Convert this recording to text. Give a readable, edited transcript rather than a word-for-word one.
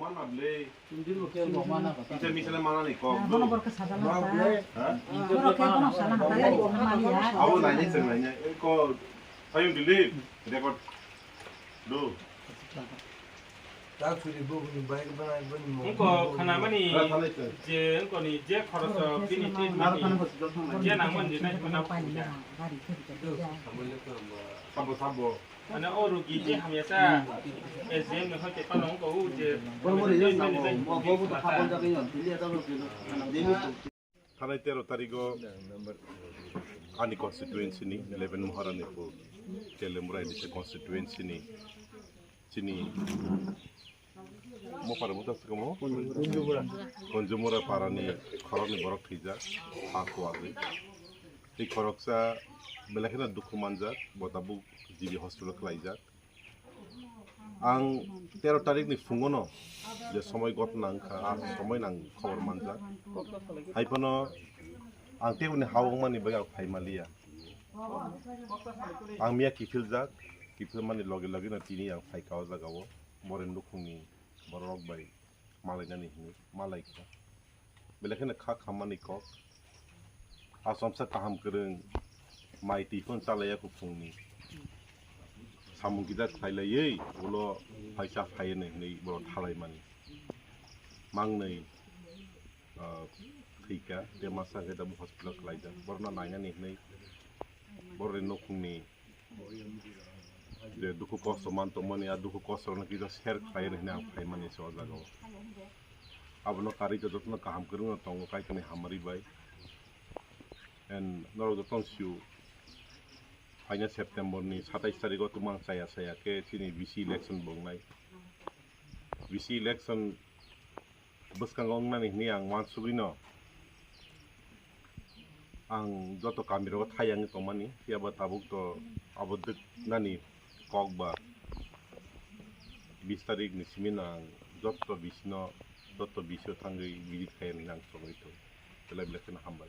mana beli? Hindi mo kaya mo mana ka. Bisa misalnya mana nih kok? Mana berkesadaran Mau apa? beli. Hah? Mana kayak kono sana kaya di mana ya? Aku nanya sih nanya, kok payung delete, record, do. Tak sudah buku ni baik benar benar mau. Engko kenapa nih? Berapa itu? Je engko nih je harus finitif nih. Je nang mandi nih mana punya. Sabo sabo. Ana oru gije hamyasa. Ezem nih hoce panong ko je. Karena itu tarigo ani constituency ni 11 Maharani po Telemurai di constituency ni sini mau pada mutas kamu konjumura parani koroni borok hija aku aja di koroksa belakina dukumanjat botabu jibi hospital kelaijat ang 13 tarik ni fungono je সময় গত nang ka সময় nang খবর manjat haipono ang te uni hawang mani baga phaimaliya ang mia kifil jak kifil mani loge loge na tini ang phai kaw jagawo moren dukhuni borok bai malai nani hini malai ka belakena kha khamani ko asomsa kaham kereng mai tifon chalaya ku phungni samung kita khailayei ulo phaisa phaine nei bor thalai mani mangnei Tika, dia masa kita bu hospital kelaja, baru nanya nih, baru nukuni, dia duku kos mantu mani, duku kos orang kita share kaya nih yang kaya mani soal jago. Abang kari jatuh tuh kaham kerung atau nggak kaya hamari bay, and nol jatuh siu, hanya September nih, 27 tarik itu mang saya ke sini VC election bongai, VC election, bus kangong nih yang mansubino. Ang joto kamera thayang to mani siaba tabuk to aboduk nani kokba 20 tarik ni siminang joto bisno joto bisyo thangai bidi khayan nang songai to tela bilakena hambal